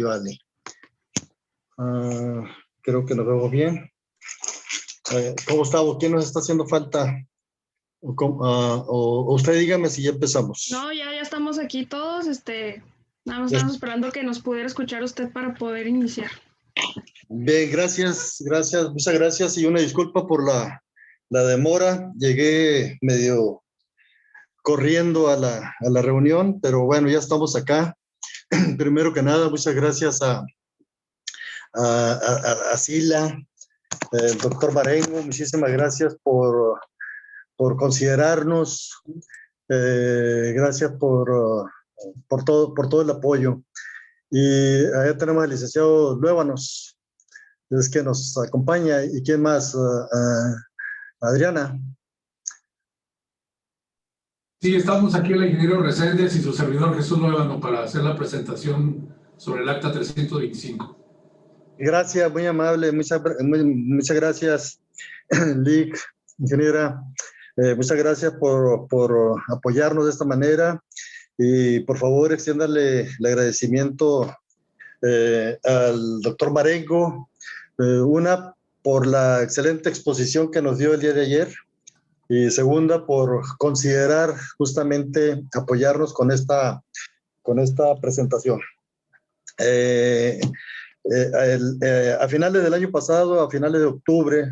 Vale. Creo que nos vemos bien. ¿Cómo estamos? ¿Quién nos está haciendo falta? O usted dígame si ya empezamos. No, ya estamos aquí todos. Nada más estamos esperando que nos pudiera escuchar usted para poder iniciar. Bien, gracias, muchas gracias y una disculpa por la demora. Llegué medio corriendo a la reunión, pero bueno, ya estamos acá. Primero que nada, muchas gracias a Sila, doctor Marengo, muchísimas gracias por considerarnos, gracias por todo el apoyo. Y allá tenemos al licenciado Luébanos, es que nos acompaña. ¿Y quién más? Adriana. Sí, estamos aquí el ingeniero Reséndez y su servidor Jesús Luébano para hacer la presentación sobre el acta 325. Gracias, muy amable, muchas gracias, Lic, ingeniera. Muchas gracias por apoyarnos de esta manera y por favor extiéndale el agradecimiento al doctor Marengo, una por la excelente exposición que nos dio el día de ayer y segunda por considerar justamente apoyarnos con esta presentación. A finales del año pasado, a finales de octubre,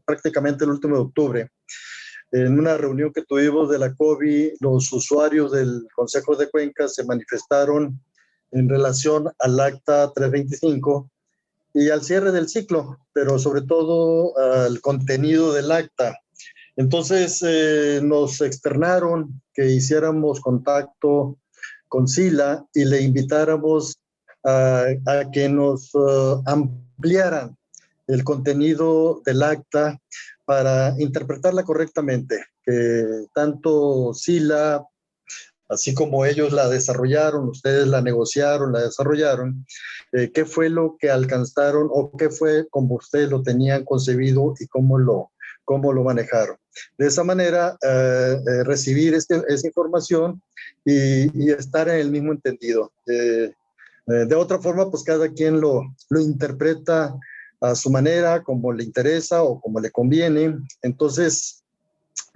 prácticamente el último de octubre, en una reunión que tuvimos de la COVID, los usuarios del Consejo de Cuenca se manifestaron en relación al acta 325 y al cierre del ciclo, pero sobre todo al contenido del acta. Entonces nos externaron que hiciéramos contacto con Sila y le invitáramos a que nos ampliaran el contenido del acta para interpretarla correctamente, que tanto Sila, así como ellos la desarrollaron, ustedes la negociaron, la desarrollaron, qué fue lo que alcanzaron o qué fue como ustedes lo tenían concebido y cómo lo manejaron. De esa manera, recibir esa información y estar en el mismo entendido. De otra forma, pues cada quien lo interpreta a su manera, como le interesa o como le conviene. Entonces,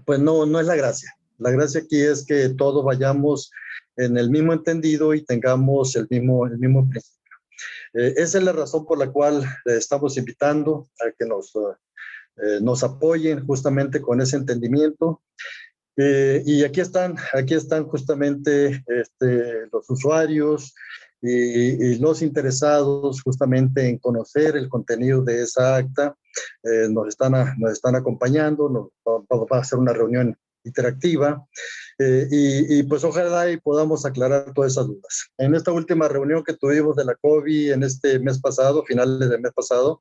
pues no es la gracia. La gracia aquí es que todos vayamos en el mismo entendido y tengamos el mismo principio. Esa es la razón por la cual estamos invitando a que nos apoyen justamente con ese entendimiento. Y aquí están justamente los usuarios y los interesados justamente en conocer el contenido de esa acta. Nos están acompañando, va a ser una reunión interactiva y pues ojalá y podamos aclarar todas esas dudas. En esta última reunión que tuvimos de la COVID en este mes pasado, finales del mes pasado,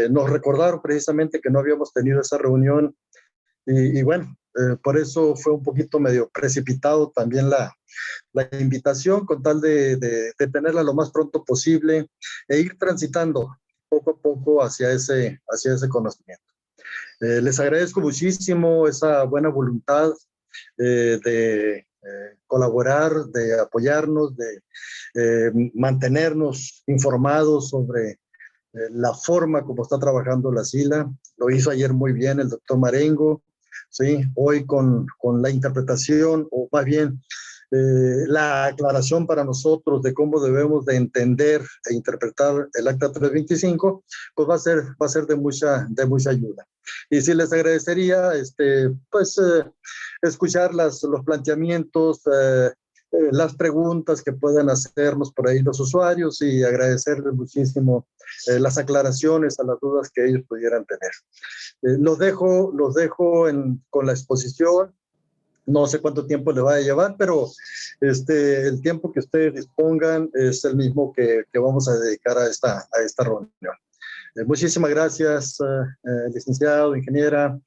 nos recordaron precisamente que no habíamos tenido esa reunión y bueno, por eso fue un poquito medio precipitado también la invitación con tal de tenerla lo más pronto posible e ir transitando poco a poco hacia ese conocimiento. Les agradezco muchísimo esa buena voluntad de colaborar, de apoyarnos, de mantenernos informados sobre la forma como está trabajando la SILA. Lo hizo ayer muy bien el doctor Marengo, ¿sí? Hoy con la interpretación, o más bien la aclaración para nosotros de cómo debemos de entender e interpretar el acta 325, pues va a ser de mucha ayuda. Y sí les agradecería escuchar los planteamientos, las preguntas que puedan hacernos por ahí los usuarios y agradecerles muchísimo las aclaraciones a las dudas que ellos pudieran tener. Los dejo con la exposición. No sé cuánto tiempo le va a llevar, pero el tiempo que ustedes dispongan es el mismo que vamos a dedicar a esta reunión. Muchísimas gracias, licenciado, ingeniera.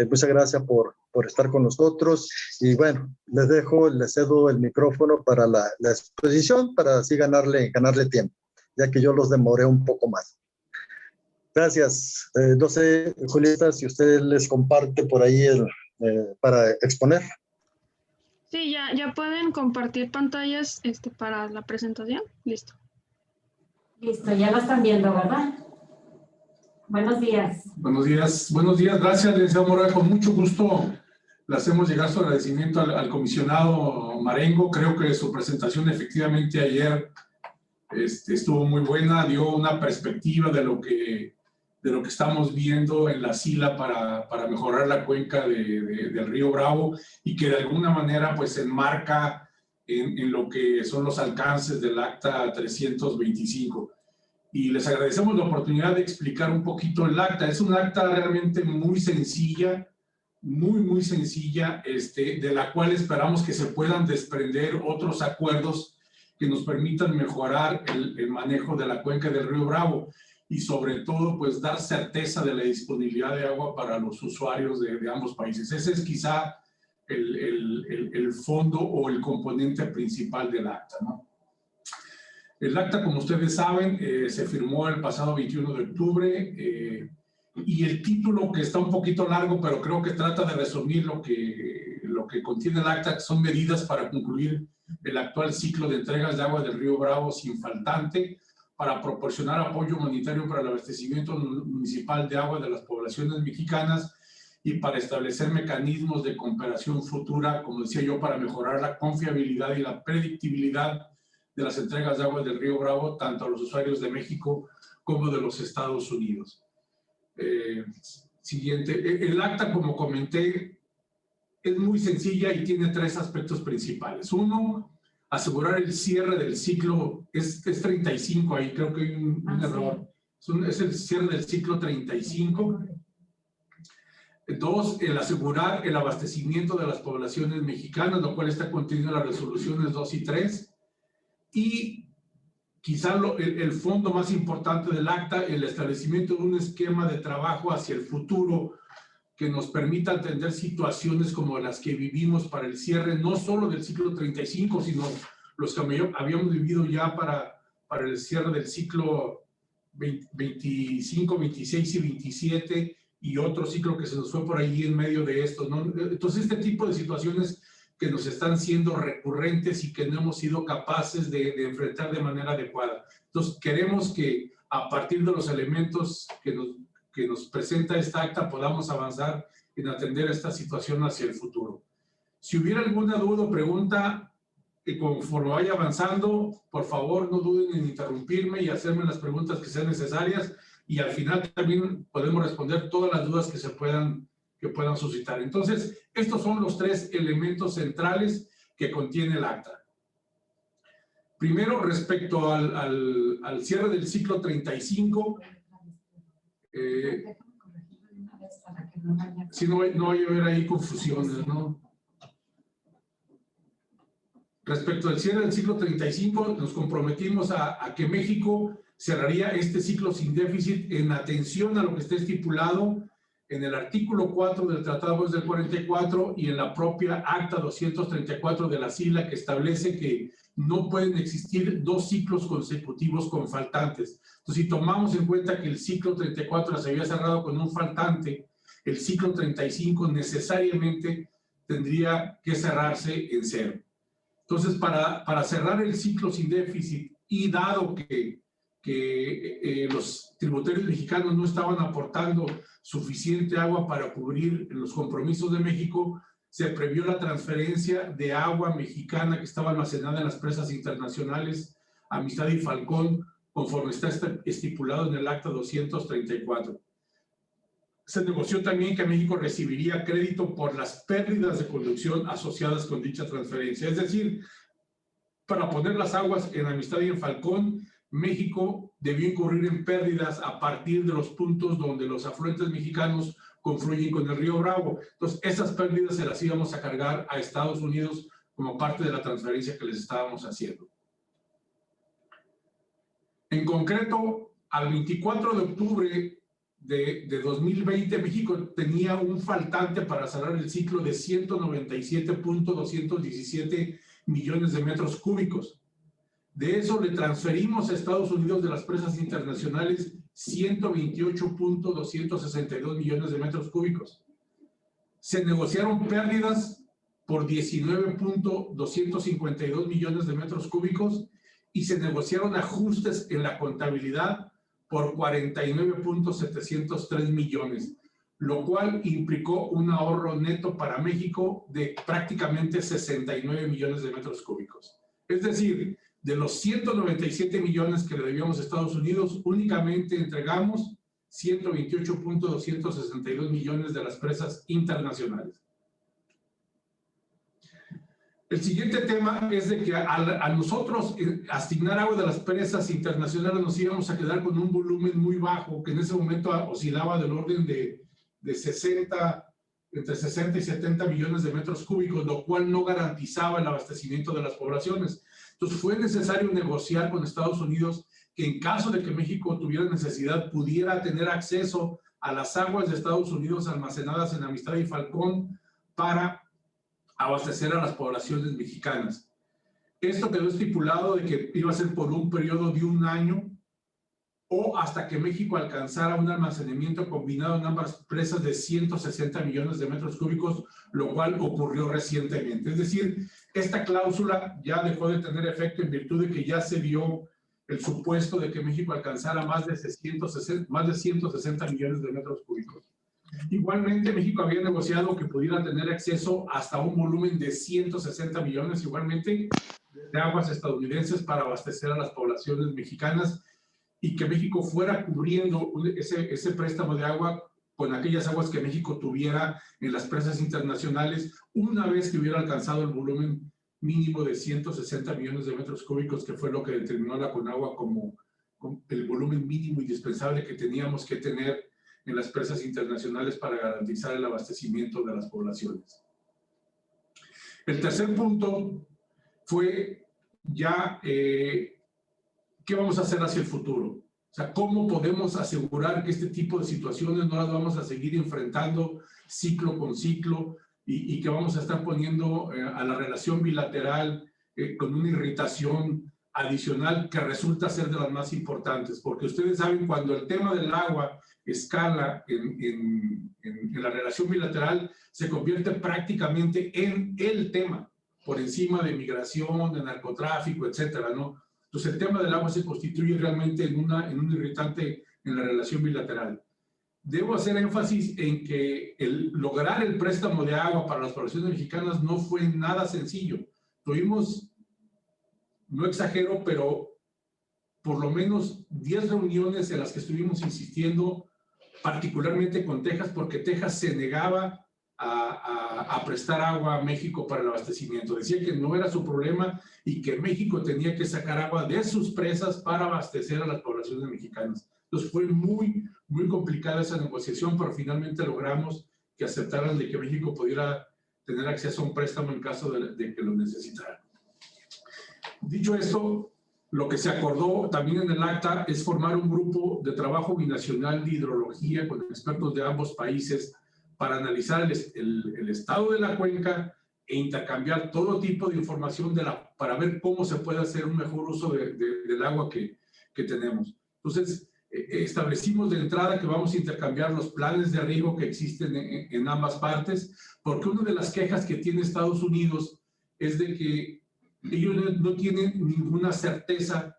Muchas gracias por estar con nosotros. Y bueno, les cedo el micrófono para la exposición, para así ganarle tiempo, ya que yo los demoré un poco más. Gracias. No sé, Julieta, si usted les comparte por ahí para exponer. Sí, ya pueden compartir pantallas para la presentación. Listo. Listo, ya lo están viendo, ¿verdad? Buenos días. Buenos días. Gracias, licenciado Mora. Con mucho gusto le hacemos llegar su agradecimiento al comisionado Marengo. Creo que su presentación efectivamente ayer estuvo muy buena, dio una perspectiva de lo que estamos viendo en la SILA para mejorar la cuenca del río Bravo y que de alguna manera pues se enmarca en lo que son los alcances del Acta 325. Y les agradecemos la oportunidad de explicar un poquito el acta. Es un acta realmente muy sencilla, muy sencilla, de la cual esperamos que se puedan desprender otros acuerdos que nos permitan mejorar el manejo de la cuenca del río Bravo y sobre todo pues dar certeza de la disponibilidad de agua para los usuarios de ambos países. Ese es quizá el fondo o el componente principal del acta, ¿no? El acta, como ustedes saben, se firmó el pasado 21 de octubre y el título, que está un poquito largo, pero creo que trata de resumir lo que contiene el acta, que son medidas para concluir el actual ciclo de entregas de agua del río Bravo sin faltante, para proporcionar apoyo humanitario para el abastecimiento municipal de agua de las poblaciones mexicanas y para establecer mecanismos de cooperación futura, como decía yo, para mejorar la confiabilidad y la predictibilidad de las entregas de agua del río Bravo, tanto a los usuarios de México como de los Estados Unidos. Siguiente. El acta, como comenté, es muy sencilla y tiene tres aspectos principales. Uno, asegurar el cierre del ciclo, es 35, ahí creo que hay un error. Es el cierre del ciclo 35. Dos, el asegurar el abastecimiento de las poblaciones mexicanas, lo cual está contenido en las resoluciones 2 y 3. Y quizá el fondo más importante del acta, el establecimiento de un esquema de trabajo hacia el futuro que nos permita atender situaciones como las que vivimos para el cierre, no solo del ciclo 35, sino los que habíamos vivido ya para el cierre del ciclo 25, 26 y 27 y otro ciclo que se nos fue por ahí en medio de esto, ¿no? Entonces, este tipo de situaciones que nos están siendo recurrentes y que no hemos sido capaces de enfrentar de manera adecuada. Entonces, queremos que a partir de los elementos que nos presenta esta acta podamos avanzar en atender esta situación hacia el futuro. Si hubiera alguna duda o pregunta, conforme vaya avanzando, por favor no duden en interrumpirme y hacerme las preguntas que sean necesarias y al final también podemos responder todas las dudas que puedan suscitar. Entonces, estos son los tres elementos centrales que contiene el acta. Primero, respecto al cierre del ciclo 35, si no vaya a haber ahí confusiones, ¿no? Respecto al cierre del ciclo 35, nos comprometimos a que México cerraría este ciclo sin déficit en atención a lo que está estipulado en el artículo 4 del Tratado del 44 y en la propia Acta 234 de la SILA, que establece que no pueden existir dos ciclos consecutivos con faltantes. Entonces, si tomamos en cuenta que el ciclo 34 se había cerrado con un faltante, el ciclo 35 necesariamente tendría que cerrarse en cero. Entonces, para cerrar el ciclo sin déficit y dado que los tributarios mexicanos no estaban aportando suficiente agua para cubrir los compromisos de México, se previó la transferencia de agua mexicana que estaba almacenada en las presas internacionales Amistad y Falcón, conforme está estipulado en el Acta 234. Se negoció también que México recibiría crédito por las pérdidas de conducción asociadas con dicha transferencia. Es decir, para poner las aguas en Amistad y en Falcón, México debió incurrir en pérdidas a partir de los puntos donde los afluentes mexicanos confluyen con el río Bravo. Entonces, esas pérdidas se las íbamos a cargar a Estados Unidos como parte de la transferencia que les estábamos haciendo. En concreto, al 24 de octubre de 2020, México tenía un faltante para cerrar el ciclo de 197.217 millones de metros cúbicos. De eso le transferimos a Estados Unidos de las presas internacionales 128.262 millones de metros cúbicos. Se negociaron pérdidas por 19.252 millones de metros cúbicos y se negociaron ajustes en la contabilidad por 49.703 millones, lo cual implicó un ahorro neto para México de prácticamente 69 millones de metros cúbicos. Es decir, de los 197 millones que le debíamos a Estados Unidos, únicamente entregamos 128.262 millones de las presas internacionales. El siguiente tema es de que a nosotros asignar agua de las presas internacionales nos íbamos a quedar con un volumen muy bajo, que en ese momento oscilaba del orden de entre 60 y 70 millones de metros cúbicos, lo cual no garantizaba el abastecimiento de las poblaciones. Entonces fue necesario negociar con Estados Unidos que en caso de que México tuviera necesidad, pudiera tener acceso a las aguas de Estados Unidos almacenadas en Amistad y Falcón para abastecer a las poblaciones mexicanas. Esto quedó estipulado de que iba a ser por un periodo de 1 año o hasta que México alcanzara un almacenamiento combinado en ambas presas de 160 millones de metros cúbicos, lo cual ocurrió recientemente. Es decir, esta cláusula ya dejó de tener efecto en virtud de que ya se dio el supuesto de que México alcanzara más de 160 millones de metros cúbicos. Igualmente, México había negociado que pudiera tener acceso hasta un volumen de 160 millones, igualmente, de aguas estadounidenses para abastecer a las poblaciones mexicanas y que México fuera cubriendo ese préstamo de agua con aquellas aguas que México tuviera en las presas internacionales una vez que hubiera alcanzado el volumen mínimo de 160 millones de metros cúbicos, que fue lo que determinó la CONAGUA como el volumen mínimo indispensable que teníamos que tener en las presas internacionales para garantizar el abastecimiento de las poblaciones. El tercer punto fue ya qué vamos a hacer hacia el futuro. O sea, cómo podemos asegurar que este tipo de situaciones no las vamos a seguir enfrentando ciclo con ciclo y que vamos a estar poniendo a la relación bilateral con una irritación adicional que resulta ser de las más importantes, porque ustedes saben, cuando el tema del agua escala en la relación bilateral, se convierte prácticamente en el tema, por encima de migración, de narcotráfico, etcétera, ¿no? Entonces el tema del agua se constituye realmente en un irritante en la relación bilateral. Debo hacer énfasis en que lograr el préstamo de agua para las poblaciones mexicanas no fue nada sencillo. Tuvimos, no exagero, pero por lo menos 10 reuniones en las que estuvimos insistiendo, particularmente con Texas, porque Texas se negaba a prestar agua a México para el abastecimiento. Decía que no era su problema y que México tenía que sacar agua de sus presas para abastecer a las poblaciones mexicanas. Entonces fue muy complicada esa negociación, pero finalmente logramos que aceptaran de que México pudiera tener acceso a un préstamo en caso de que lo necesitara. Dicho esto, lo que se acordó también en el acta es formar un grupo de trabajo binacional de hidrología con expertos de ambos países para analizar el estado de la cuenca e intercambiar todo tipo de información para ver cómo se puede hacer un mejor uso del agua que tenemos. Entonces, establecimos de entrada que vamos a intercambiar los planes de riego que existen en ambas partes, porque una de las quejas que tiene Estados Unidos es de que ellos no tienen ninguna certeza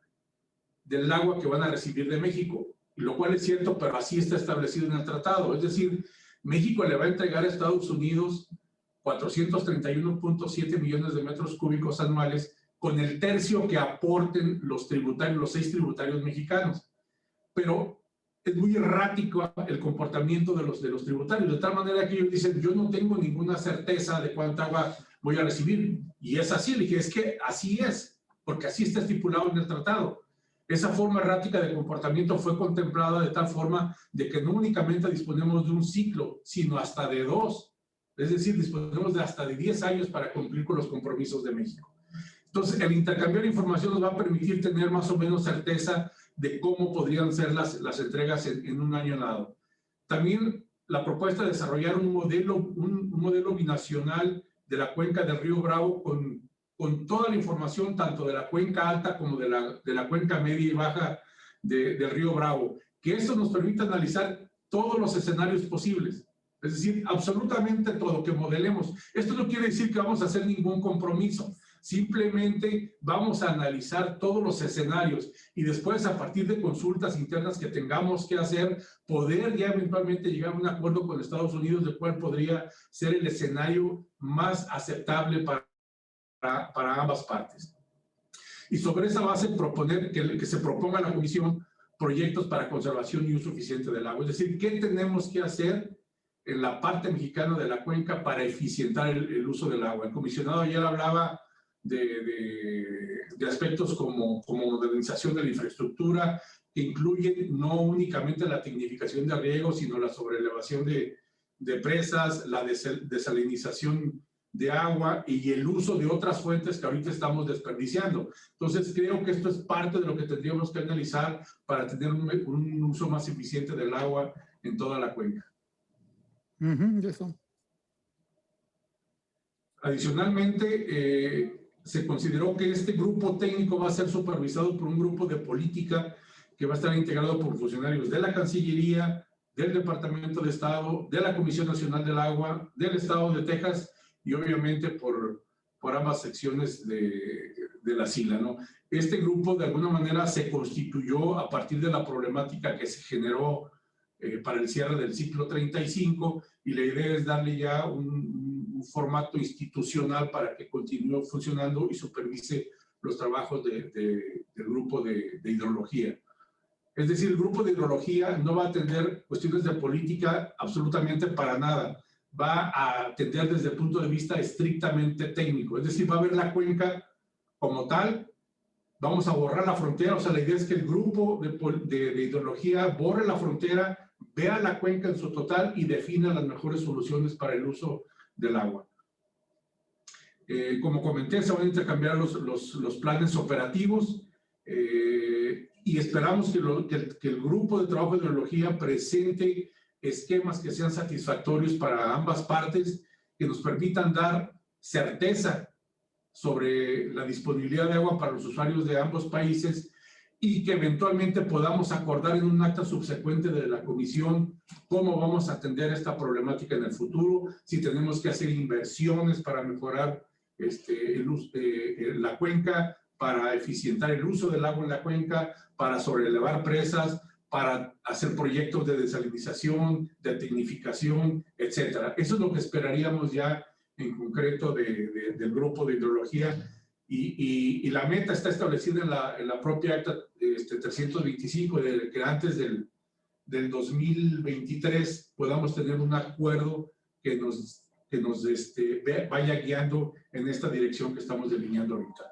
del agua que van a recibir de México, lo cual es cierto, pero así está establecido en el tratado. Es decir, México le va a entregar a Estados Unidos 431.7 millones de metros cúbicos anuales con el tercio que aporten los 6 tributarios mexicanos. Pero es muy errático el comportamiento de los tributarios, de tal manera que ellos dicen, yo no tengo ninguna certeza de cuánta agua voy a recibir. Y es así, le dije, es que así es, porque así está estipulado en el tratado. Esa forma errática de comportamiento fue contemplada de tal forma de que no únicamente disponemos de un ciclo, sino hasta de 2. Es decir, disponemos de hasta de 10 años para cumplir con los compromisos de México. Entonces, el intercambiar información nos va a permitir tener más o menos certeza de cómo podrían ser las entregas en un año dado. También la propuesta de desarrollar un modelo binacional de la cuenca del Río Bravo con toda la información, tanto de la cuenca alta como de la cuenca media y baja del Río Bravo, que esto nos permite analizar todos los escenarios posibles, es decir, absolutamente todo, que modelemos. Esto no quiere decir que vamos a hacer ningún compromiso, Simplemente vamos a analizar todos los escenarios y después, a partir de consultas internas que tengamos que hacer, poder ya eventualmente llegar a un acuerdo con Estados Unidos de cuál podría ser el escenario más aceptable para ambas partes. Y sobre esa base proponer que se proponga a la Comisión proyectos para conservación y uso eficiente del agua. Es decir, ¿qué tenemos que hacer en la parte mexicana de la cuenca para eficientar el uso del agua? El comisionado ayer hablaba de aspectos como modernización de la infraestructura, que incluyen no únicamente la tecnificación de riego, sino la sobrelevación de presas, la desalinización de agua y el uso de otras fuentes que ahorita estamos desperdiciando. Entonces, creo que esto es parte de lo que tendríamos que analizar para tener un uso más eficiente del agua en toda la cuenca. Eso. Adicionalmente, se consideró que este grupo técnico va a ser supervisado por un grupo de política que va a estar integrado por funcionarios de la Cancillería, del Departamento de Estado, de la Comisión Nacional del Agua, del Estado de Texas y obviamente por ambas secciones de la SILA, ¿no? Este grupo de alguna manera se constituyó a partir de la problemática que se generó para el cierre del ciclo 35 y la idea es darle ya un formato institucional para que continúe funcionando y supervise los trabajos del grupo de hidrología. Es decir, el grupo de hidrología no va a atender cuestiones de política absolutamente para nada. Va a atender desde el punto de vista estrictamente técnico. Es decir, va a ver la cuenca como tal. Vamos a borrar la frontera. O sea, la idea es que el grupo de hidrología borre la frontera, vea la cuenca en su total y defina las mejores soluciones para el uso del agua. Como comenté, se van a intercambiar los planes operativos y esperamos que el grupo de trabajo de hidrología presente esquemas que sean satisfactorios para ambas partes, que nos permitan dar certeza sobre la disponibilidad de agua para los usuarios de ambos países y que eventualmente podamos acordar en un acta subsecuente de la Comisión cómo vamos a atender esta problemática en el futuro, si tenemos que hacer inversiones para mejorar la cuenca, para eficientar el uso del agua en la cuenca, para sobrelevar presas, para hacer proyectos de desalinización, de tecnificación, etcétera. Eso es lo que esperaríamos ya en concreto del grupo de hidrología y la meta está establecida en la propia acta 325 de que antes del 2023 podamos tener un acuerdo que nos vaya guiando en esta dirección que estamos delineando ahorita.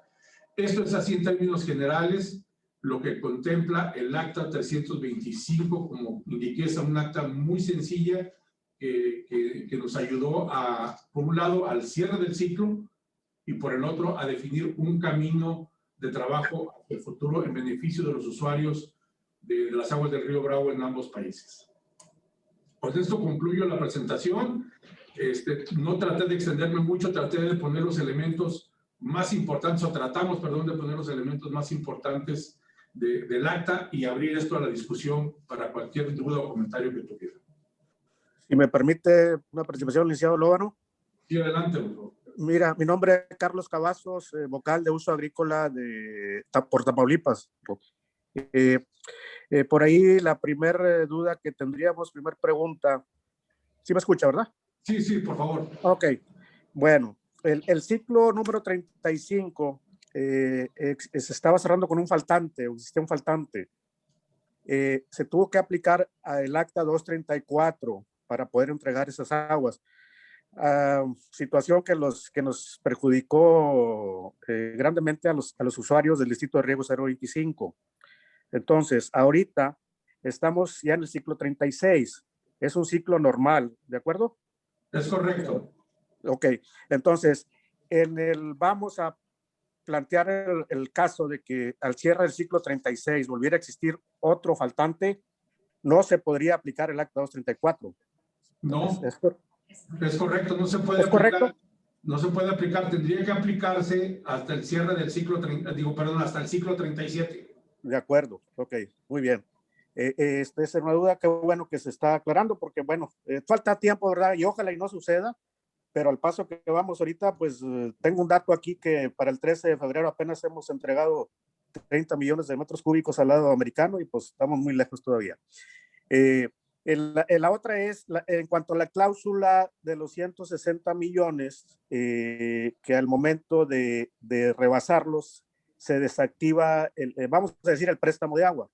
Esto es así en términos generales. Lo que contempla el acta 325, como indiqué, es un acta muy sencilla que nos ayudó por un lado, al cierre del ciclo y por el otro, a definir un camino de trabajo hacia el futuro en beneficio de los usuarios de las aguas del río Bravo en ambos países. Con esto concluyo la presentación. No traté de extenderme mucho, traté de poner los elementos más importantes, o tratamos, perdón, de poner los elementos más importantes del acta y abrir esto a la discusión para cualquier duda o comentario que tuviera. Si me permite una participación, licenciado Lóbano. Sí, adelante, por favor. Mira, mi nombre es Carlos Cavazos, vocal de uso agrícola por Tamaulipas. Por ahí la primera duda que tendríamos, primera pregunta. ¿Sí me escucha, verdad? Sí, sí, por favor. Ok, bueno, el ciclo número 35 se estaba cerrando con un faltante, existía un faltante. Se tuvo que aplicar el acta 234 para poder entregar esas aguas. Situación que nos perjudicó grandemente a los usuarios del distrito de riego 025. Entonces, ahorita estamos ya en el ciclo 36. Es un ciclo normal, ¿de acuerdo? Es correcto. Ok, entonces, vamos a plantear el caso de que al cierre del ciclo 36 volviera a existir otro faltante, no se podría aplicar el acta 234. No, es correcto, no se puede ¿Es aplicar. correcto? No se puede aplicar, tendría que aplicarse hasta el cierre del ciclo, hasta el ciclo 37. De acuerdo, ok, muy bien. Esta es una duda que bueno que se está aclarando porque bueno, falta tiempo, ¿verdad? Y ojalá y no suceda, pero al paso que vamos ahorita, pues tengo un dato aquí que para el 13 de febrero apenas hemos entregado 30 millones de metros cúbicos al lado americano y pues estamos muy lejos todavía. La otra es, en cuanto a la cláusula de los 160 millones, que al momento de rebasarlos se desactiva, vamos a decir, el préstamo de agua.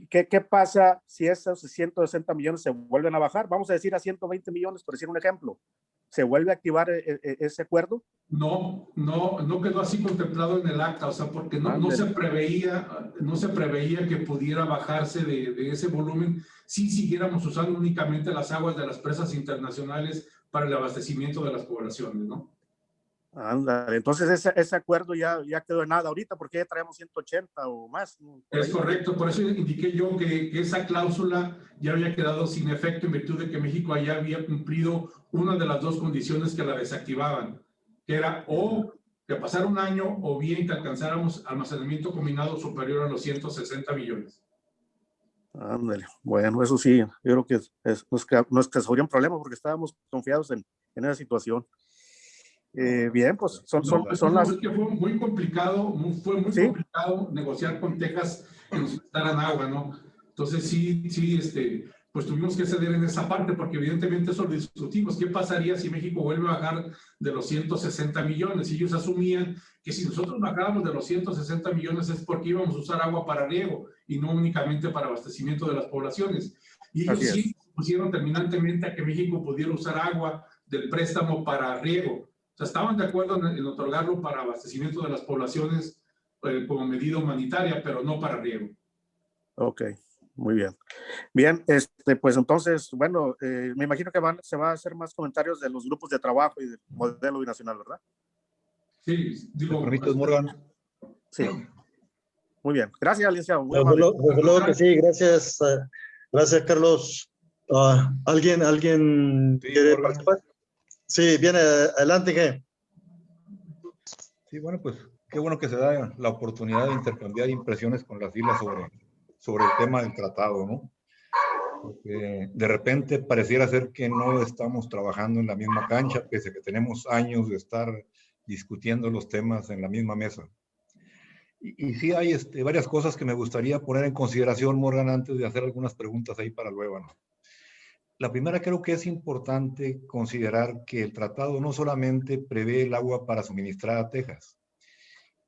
¿Qué pasa si esos 160 millones se vuelven a bajar? Vamos a decir a 120 millones, por decir un ejemplo. ¿Se vuelve a activar ese acuerdo? No quedó así contemplado en el acta, o sea, porque no se preveía que pudiera bajarse de ese volumen si siguiéramos usando únicamente las aguas de las presas internacionales para el abastecimiento de las poblaciones, ¿no? Ándale, entonces ese acuerdo ya quedó en nada ahorita porque ya traemos 180 o más, ¿no? Es correcto, por eso indiqué yo que esa cláusula ya había quedado sin efecto en virtud de que México ya había cumplido una de las dos condiciones que la desactivaban, que era o que pasara un año o bien que alcanzáramos almacenamiento combinado superior a los 160 millones. Ándale, bueno, eso sí, yo creo que nos causaría un problema porque estábamos confiados en esa situación. Bien, pues son las... Es que fue muy complicado, fue muy complicado negociar con Texas que nos daran agua, ¿no? Entonces sí, pues tuvimos que ceder en esa parte porque evidentemente eso lo discutimos. ¿Qué pasaría si México vuelve a bajar de los 160 millones? Y ellos asumían que si nosotros bajáramos de los 160 millones es porque íbamos a usar agua para riego y no únicamente para abastecimiento de las poblaciones. Y ellos sí pusieron terminantemente a que México pudiera usar agua del préstamo para riego. O sea, estaban de acuerdo en otorgarlo para abastecimiento de las poblaciones como medida humanitaria, pero no para riego. Ok, muy bien. Bien, pues entonces, bueno, me imagino que se va a hacer más comentarios de los grupos de trabajo y del modelo binacional, ¿verdad? Sí, digo... ¿Me permites, Morgan? Sí. Muy bien. Gracias, licenciado. Desde luego que sí, gracias. Gracias, Carlos. ¿Alguien quiere participar? Sí, viene, adelante, ¿qué? Sí, bueno, pues qué bueno que se da la oportunidad de intercambiar impresiones con las islas sobre el tema del tratado, ¿no? Porque de repente pareciera ser que no estamos trabajando en la misma cancha, pese a que tenemos años de estar discutiendo los temas en la misma mesa. Y sí hay varias cosas que me gustaría poner en consideración, Morgan, antes de hacer algunas preguntas ahí para luego, ¿no? La primera, creo que es importante considerar que el tratado no solamente prevé el agua para suministrar a Texas.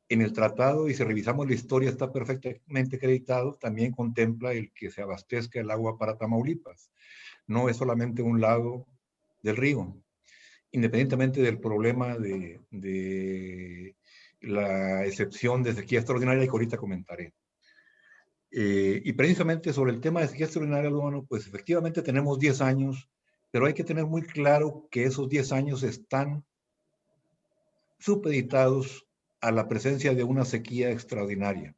En el tratado, y si revisamos la historia, está perfectamente acreditado, también contempla el que se abastezca el agua para Tamaulipas. No es solamente un lado del río. Independientemente del problema de la excepción de sequía extraordinaria que ahorita comentaré. Y precisamente sobre el tema de sequía extraordinaria, bueno, pues efectivamente tenemos 10 años, pero hay que tener muy claro que esos 10 años están supeditados a la presencia de una sequía extraordinaria.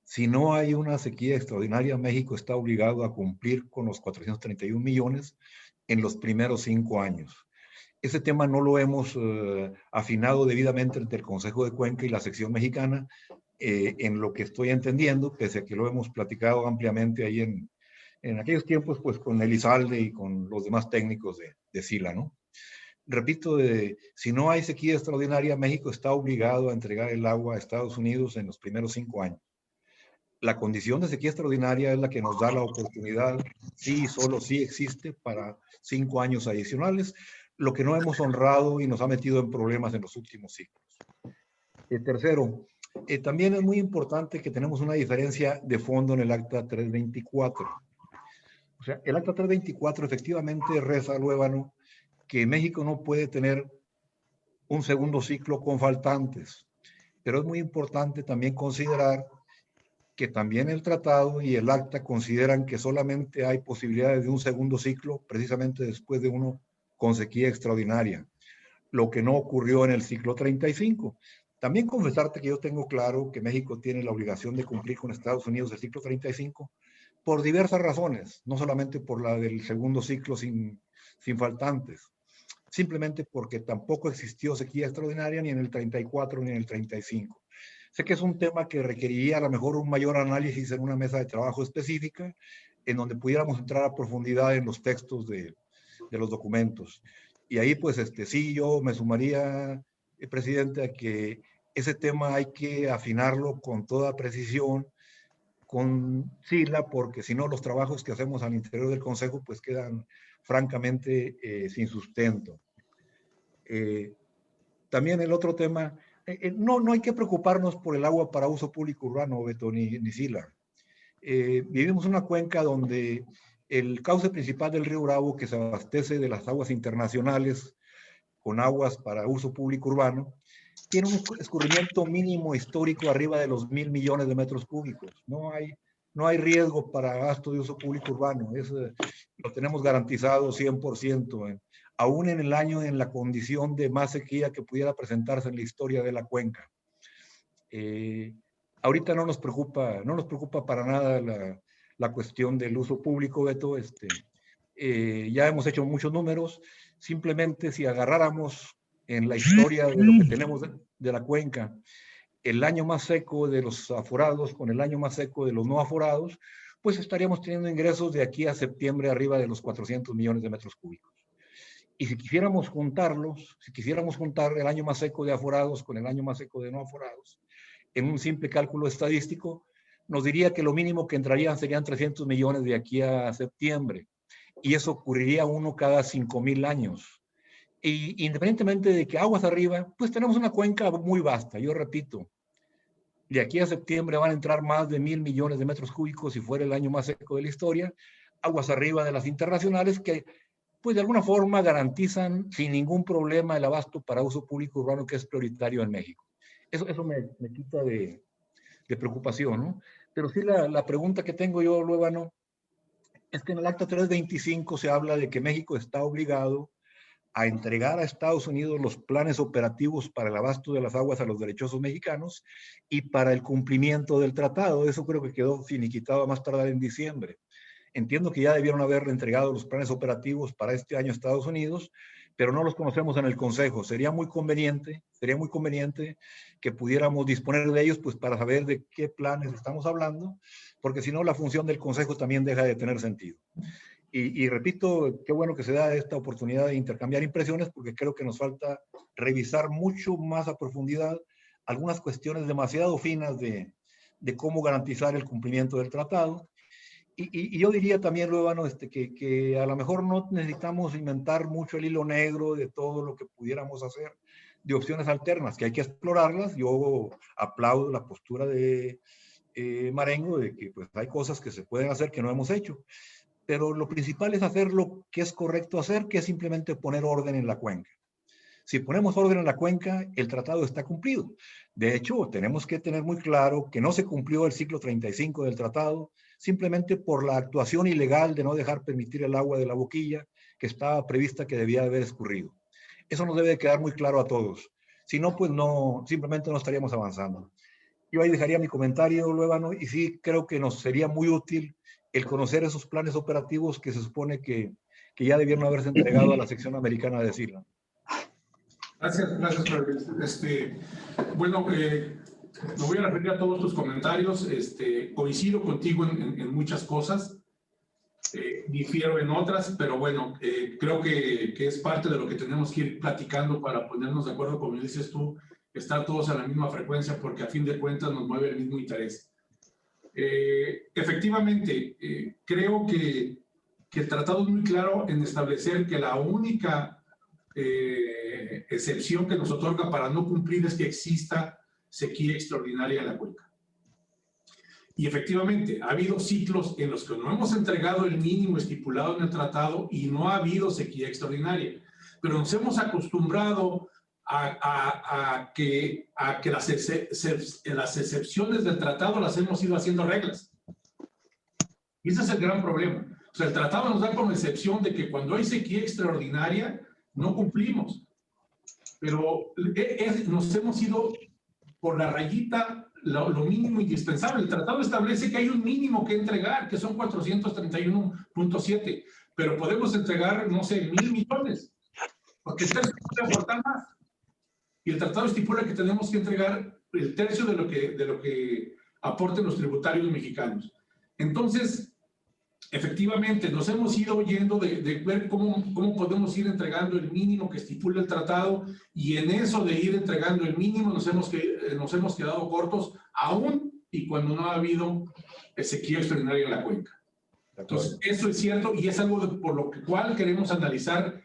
Si no hay una sequía extraordinaria, México está obligado a cumplir con los 431 millones en los primeros 5 años. Ese tema no lo hemos afinado debidamente entre el Consejo de Cuenca y la sección mexicana, en lo que estoy entendiendo, pese a que lo hemos platicado ampliamente ahí en aquellos tiempos, pues con Elizalde y con los demás técnicos de SILA, ¿no? Repito, si no hay sequía extraordinaria, México está obligado a entregar el agua a Estados Unidos en los primeros 5 años. La condición de sequía extraordinaria es la que nos da la oportunidad, sí, solo sí existe para 5 años adicionales, lo que no hemos honrado y nos ha metido en problemas en los últimos ciclos. Tercero, también es muy importante que tenemos una diferencia de fondo en el Acta 324. O sea, el Acta 324 efectivamente reza, Luébano, que México no puede tener un segundo ciclo con faltantes, pero es muy importante también considerar que también el tratado y el acta consideran que solamente hay posibilidades de un segundo ciclo precisamente después de uno con sequía extraordinaria, lo que no ocurrió en el ciclo 35. También confesarte que yo tengo claro que México tiene la obligación de cumplir con Estados Unidos el ciclo 35 por diversas razones, no solamente por la del segundo ciclo sin faltantes, simplemente porque tampoco existió sequía extraordinaria ni en el 34 ni en el 35. Sé que es un tema que requeriría a lo mejor un mayor análisis en una mesa de trabajo específica, en donde pudiéramos entrar a profundidad en los textos de los documentos. Y ahí, pues, sí, yo me sumaría, presidente, a que ese tema hay que afinarlo con toda precisión, con SILA, porque si no los trabajos que hacemos al interior del Consejo pues quedan francamente sin sustento. También el otro tema, no hay que preocuparnos por el agua para uso público urbano, Beto, ni SILA. Vivimos una cuenca donde el cauce principal del río Bravo, que se abastece de las aguas internacionales con aguas para uso público urbano, tiene un escurrimiento mínimo histórico arriba de los 1,000 millones de metros cúbicos. No hay riesgo para gasto de uso público urbano. Lo tenemos garantizado 100%, aún en el año en la condición de más sequía que pudiera presentarse en la historia de la cuenca. Ahorita no nos preocupa para nada la cuestión del uso público, Beto. Ya hemos hecho muchos números. Simplemente si agarráramos en la historia de lo que tenemos de la cuenca, el año más seco de los aforados con el año más seco de los no aforados, pues estaríamos teniendo ingresos de aquí a septiembre arriba de los 400 millones de metros cúbicos. Y si quisiéramos juntar el año más seco de aforados con el año más seco de no aforados, en un simple cálculo estadístico, nos diría que lo mínimo que entrarían serían 300 millones de aquí a septiembre. Y eso ocurriría uno cada 5,000 años. Y independientemente de que aguas arriba, pues tenemos una cuenca muy vasta. Yo repito, de aquí a septiembre van a entrar más de 1,000 millones de metros cúbicos si fuera el año más seco de la historia, aguas arriba de las internacionales que, pues de alguna forma garantizan sin ningún problema el abasto para uso público urbano que es prioritario en México. Eso me quita de preocupación, ¿no? Pero sí la pregunta que tengo yo, Luébano, es que en el acta 325 se habla de que México está obligado a entregar a Estados Unidos los planes operativos para el abasto de las aguas a los derechosos mexicanos y para el cumplimiento del tratado. Eso creo que quedó finiquitado a más tardar en diciembre. Entiendo que ya debieron haberle entregado los planes operativos para este año a Estados Unidos, pero no los conocemos en el Consejo. Sería muy conveniente que pudiéramos disponer de ellos pues para saber de qué planes estamos hablando, porque si no la función del Consejo también deja de tener sentido. Y repito, qué bueno que se da esta oportunidad de intercambiar impresiones, porque creo que nos falta revisar mucho más a profundidad algunas cuestiones demasiado finas de cómo garantizar el cumplimiento del tratado. Y yo diría también, Luébano, que a lo mejor no necesitamos inventar mucho el hilo negro de todo lo que pudiéramos hacer de opciones alternas, que hay que explorarlas. Yo aplaudo la postura de Marengo de que pues, hay cosas que se pueden hacer que no hemos hecho. Pero lo principal es hacer lo que es correcto hacer, que es simplemente poner orden en la cuenca. Si ponemos orden en la cuenca, el tratado está cumplido. De hecho, tenemos que tener muy claro que no se cumplió el ciclo 35 del tratado, simplemente por la actuación ilegal de no dejar permitir el agua de la boquilla que estaba prevista que debía haber escurrido. Eso nos debe quedar muy claro a todos. Si no, pues no, simplemente no estaríamos avanzando. Yo ahí dejaría mi comentario, Luébano, y sí creo que nos sería muy útil el conocer esos planes operativos que se supone que ya debieron haberse entregado a la sección americana de SILA. Gracias, bueno, me voy a referir a todos tus comentarios. Coincido contigo en muchas cosas, difiero en otras, pero bueno, creo que es parte de lo que tenemos que ir platicando para ponernos de acuerdo, como dices tú, estar todos a la misma frecuencia, porque a fin de cuentas nos mueve el mismo interés. Efectivamente, creo que el tratado es muy claro en establecer que la única excepción que nos otorga para no cumplir es que exista sequía extraordinaria en la cuenca. Y efectivamente, ha habido ciclos en los que no hemos entregado el mínimo estipulado en el tratado y no ha habido sequía extraordinaria, pero nos hemos acostumbrado a que las excepciones del tratado las hemos ido haciendo reglas. Y ese es el gran problema. O sea, el tratado nos da como excepción de que cuando hay sequía extraordinaria no cumplimos. Pero nos hemos ido por la rayita lo mínimo indispensable. El tratado establece que hay un mínimo que entregar, que son 431.7, pero podemos entregar, no sé, 1,000 millones, porque el tercio puede aportar más. Y el tratado estipula que tenemos que entregar el tercio de lo que aporten los tributarios mexicanos. Entonces, efectivamente, nos hemos ido yendo de ver cómo podemos ir entregando el mínimo que estipula el tratado, y en eso de ir entregando el mínimo nos hemos quedado cortos, aún y cuando no ha habido sequía extraordinaria en la cuenca. Entonces, eso es cierto, y es algo por lo cual queremos analizar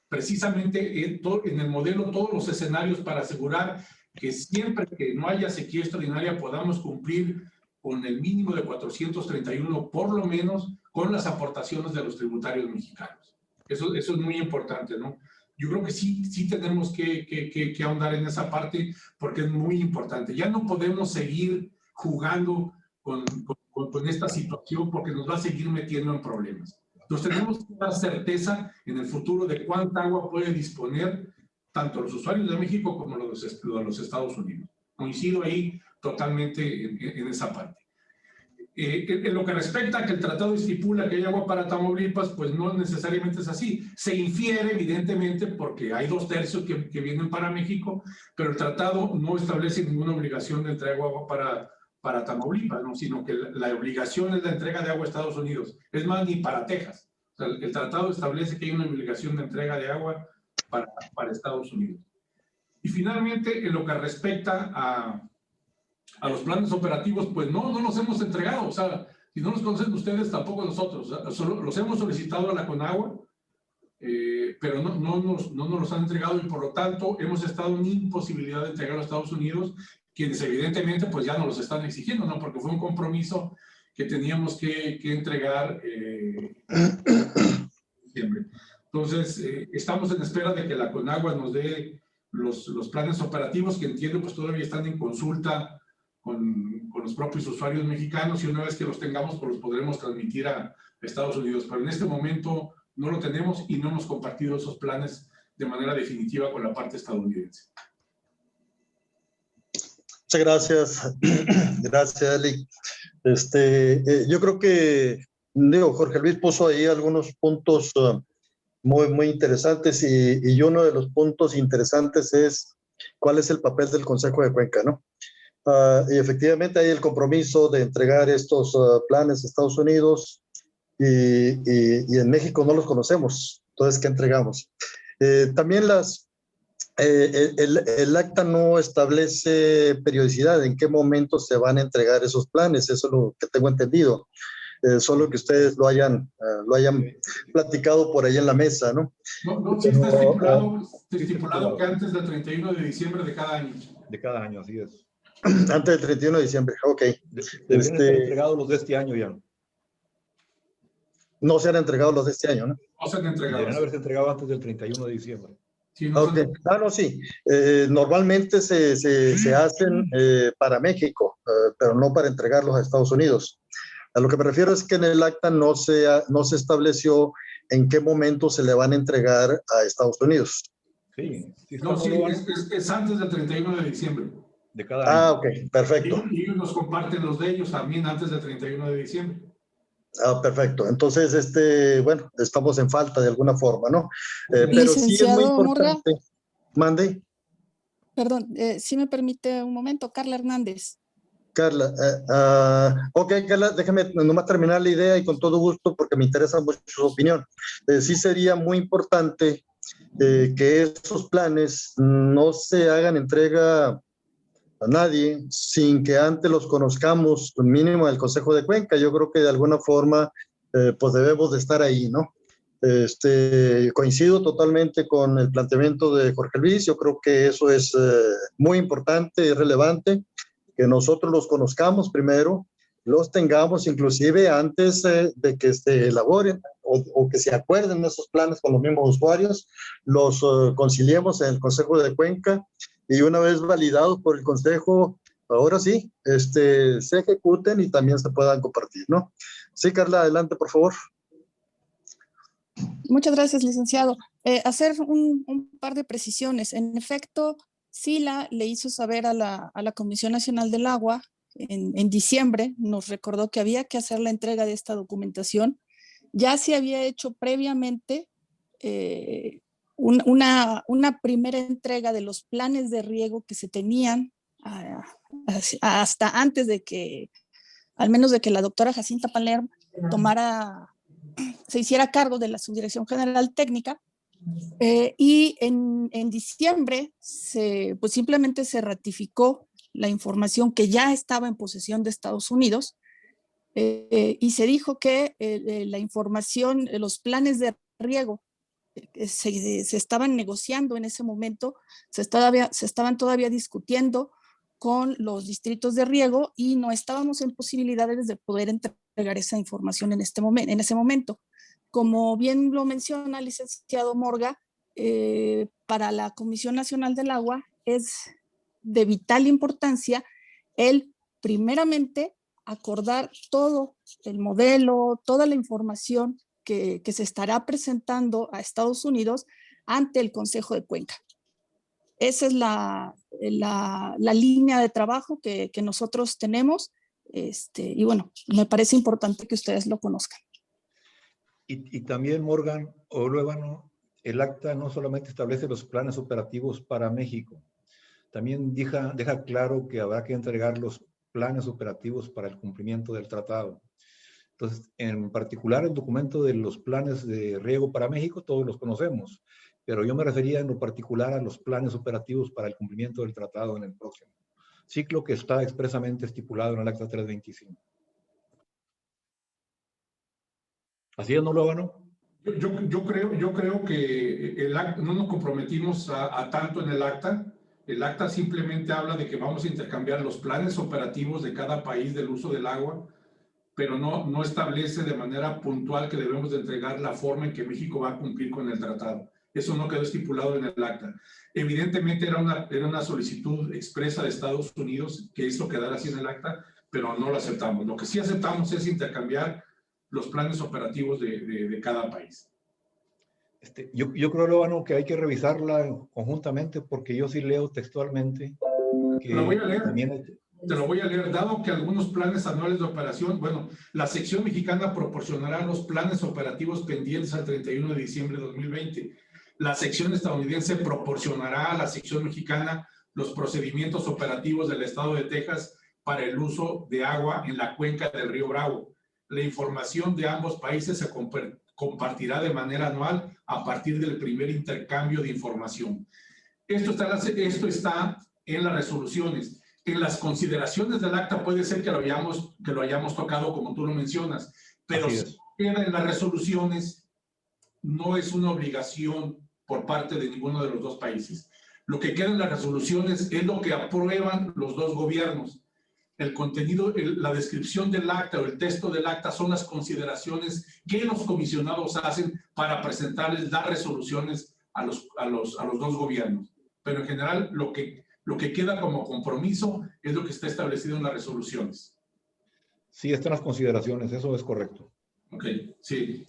precisamente en el modelo todos los escenarios para asegurar que siempre que no haya sequía extraordinaria podamos cumplir con el mínimo de 431, por lo menos con las aportaciones de los tributarios mexicanos. Eso es muy importante, ¿no? Yo creo que sí tenemos que ahondar en esa parte porque es muy importante. Ya no podemos seguir jugando con esta situación porque nos va a seguir metiendo en problemas. Entonces tenemos que dar certeza en el futuro de cuánta agua puede disponer tanto los usuarios de México como los de los Estados Unidos. Coincido ahí totalmente en esa parte. En lo que respecta a que el tratado estipula que hay agua para Tamaulipas, pues no necesariamente es así. Se infiere, evidentemente, porque hay 2/3 que vienen para México, pero el tratado no establece ninguna obligación de entregar agua para Tamaulipas, ¿no? Sino que la obligación es la entrega de agua a Estados Unidos. Es más, ni para Texas. O sea, el tratado establece que hay una obligación de entrega de agua para Estados Unidos. Y finalmente, en lo que respecta a los planes operativos, pues no los hemos entregado. O sea, si no los conocen ustedes, tampoco nosotros. O sea, solo los hemos solicitado a la Conagua, pero no nos los han entregado, y por lo tanto hemos estado en imposibilidad de entregar a Estados Unidos, quienes evidentemente pues ya nos los están exigiendo, ¿no? Porque fue un compromiso que teníamos que entregar en diciembre. Entonces, estamos en espera de que la Conagua nos dé los planes operativos, que entiendo pues todavía están en consulta con los propios usuarios mexicanos, y una vez que los tengamos pues los podremos transmitir a Estados Unidos. Pero en este momento no lo tenemos y no hemos compartido esos planes de manera definitiva con la parte estadounidense. Muchas gracias. Gracias, Eli. Yo creo que, Jorge Luis puso ahí algunos puntos muy interesantes, y uno de los puntos interesantes es cuál es el papel del Consejo de Cuenca, ¿no? Y efectivamente hay el compromiso de entregar estos planes a Estados Unidos, y en México no los conocemos. Entonces, ¿qué entregamos? También el acta no establece periodicidad, en qué momento se van a entregar esos planes. Eso es lo que tengo entendido. Solo que ustedes lo hayan platicado por ahí en la mesa, ¿no? No, sí está estipulado que antes del 31 de diciembre de cada año. De cada año, así es. Antes del 31 de diciembre, ok. Deberían estar entregados los de este año ya. No se han entregado los de este año, ¿no? No se han entregado. Deberían haberse entregado antes del 31 de diciembre. Sí, no Okay. No, sí. Normalmente se hacen para México, pero no para entregarlos a Estados Unidos. A lo que me refiero es que en el acta no se estableció en qué momento se le van a entregar a Estados Unidos. Sí. No, sí, es antes del 31 de diciembre. De cada año. Ok, perfecto. Y ellos nos comparten los de ellos también antes del 31 de diciembre. Perfecto. Entonces, bueno, estamos en falta de alguna forma, ¿no? Pero sí es muy importante. Murga. Mande. Perdón, si me permite un momento, Carla Hernández. Carla, ok, Carla, déjame nomás terminar la idea, y con todo gusto, porque me interesa mucho su opinión. Sí sería muy importante que esos planes no se hagan entrega a nadie sin que antes los conozcamos, mínimo del Consejo de Cuenca. Yo creo que de alguna forma pues debemos de estar ahí, ¿no? Coincido totalmente con el planteamiento de Jorge Luis. Yo creo que eso es muy importante y relevante, que nosotros los conozcamos primero, los tengamos inclusive antes de que se elaboren o que se acuerden esos planes con los mismos usuarios, los conciliemos en el Consejo de Cuenca, y una vez validados por el Consejo, ahora sí, se ejecuten y también se puedan compartir, ¿no? Sí, Carla, adelante, por favor. Muchas gracias, licenciado. Hacer un par de precisiones. En efecto, SILA le hizo saber a la Comisión Nacional del Agua en diciembre, nos recordó que había que hacer la entrega de esta documentación. Ya se había hecho previamente una primera entrega de los planes de riego que se tenían hasta antes de que al menos de que la doctora Jacinta Palermo se hiciera cargo de la Subdirección General Técnica. Y en diciembre pues simplemente se ratificó la información que ya estaba en posesión de Estados Unidos, y se dijo que la información, los planes de riego se estaban negociando en ese momento, se estaban todavía discutiendo con los distritos de riego y no estábamos en posibilidades de poder entregar esa información en ese momento. Como bien lo menciona el licenciado Morga, para la Comisión Nacional del Agua es de vital importancia el, primeramente, acordar todo el modelo, toda la información que se estará presentando a Estados Unidos ante el Consejo de Cuenca. Esa es la línea de trabajo que nosotros tenemos, y bueno, me parece importante que ustedes lo conozcan. Y también, Morgan Olóvano, el acta no solamente establece los planes operativos para México, también deja claro que habrá que entregar los planes operativos para el cumplimiento del tratado. Entonces, en particular, el documento de los planes de riego para México, todos los conocemos, pero yo me refería en lo particular a los planes operativos para el cumplimiento del tratado en el próximo ciclo que está expresamente estipulado en el acta 325. ¿Así es, no lo hagan? Yo creo que el acta, no nos comprometimos a tanto en el acta. El acta simplemente habla de que vamos a intercambiar los planes operativos de cada país del uso del agua, pero no establece de manera puntual que debemos de entregar la forma en que México va a cumplir con el tratado. Eso no quedó estipulado en el acta. Evidentemente era una solicitud expresa de Estados Unidos que esto quedara así en el acta, pero no lo aceptamos. Lo que sí aceptamos es intercambiar los planes operativos de cada país. Yo creo, Lóbano, que hay que revisarla conjuntamente porque yo sí leo textualmente que... Te lo voy a leer. También... Te lo voy a leer. Dado que algunos planes anuales de operación, bueno, la sección mexicana proporcionará los planes operativos pendientes al 31 de diciembre de 2020. La sección estadounidense proporcionará a la sección mexicana los procedimientos operativos del estado de Texas para el uso de agua en la cuenca del río Bravo. La información de ambos países se compartirá de manera anual a partir del primer intercambio de información. Esto está en las resoluciones. En las consideraciones del acta puede ser que lo hayamos tocado como tú lo mencionas, pero si queda en las resoluciones, no es una obligación por parte de ninguno de los dos países. Lo que queda en las resoluciones es lo que aprueban los dos gobiernos. El contenido, la descripción del acta o el texto del acta son las consideraciones que los comisionados hacen para presentarles las resoluciones a los dos gobiernos. Pero en general, lo que queda como compromiso es lo que está establecido en las resoluciones. Sí, están las consideraciones, eso es correcto. Ok, sí.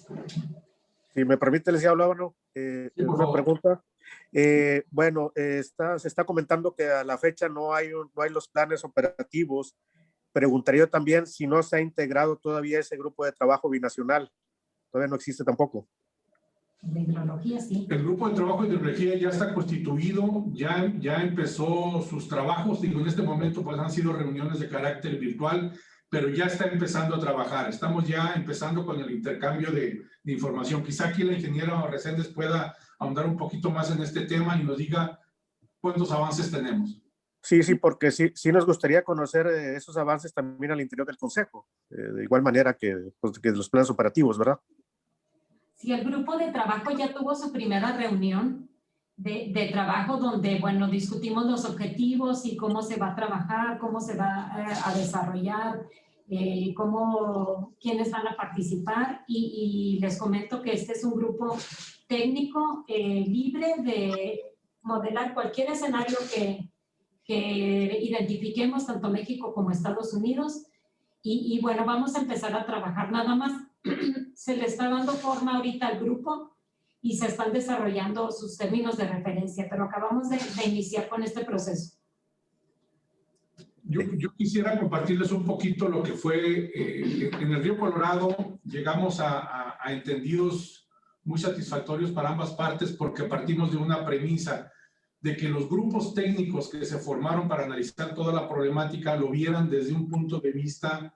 Si me permite, les hablo, una pregunta. Bueno, se está comentando que a la fecha no hay los planes operativos. Preguntaría yo también si no se ha integrado todavía ese grupo de trabajo binacional. Todavía no existe tampoco. De hidrología, sí. El grupo de trabajo de hidrología ya está constituido, ya empezó sus trabajos. Digo, en este momento pues han sido reuniones de carácter virtual, pero ya está empezando a trabajar. Estamos ya empezando con el intercambio de información. Quizá aquí la ingeniera Reséndez pueda ahondar un poquito más en este tema y nos diga cuántos avances tenemos. Sí, porque sí nos gustaría conocer esos avances también al interior del Consejo, de igual manera que los planes operativos, ¿verdad? Sí, el grupo de trabajo ya tuvo su primera reunión de trabajo donde, bueno, discutimos los objetivos y cómo se va a trabajar, cómo se va a desarrollar, quiénes van a participar y les comento que este es un grupo técnico libre de modelar cualquier escenario que identifiquemos tanto México como Estados Unidos y bueno, vamos a empezar a trabajar nada más. Se le está dando forma ahorita al grupo y se están desarrollando sus términos de referencia, pero acabamos de iniciar con este proceso. Yo quisiera compartirles un poquito lo que fue en el Río Colorado. Llegamos a entendidos muy satisfactorios para ambas partes porque partimos de una premisa de que los grupos técnicos que se formaron para analizar toda la problemática lo vieran desde un punto de vista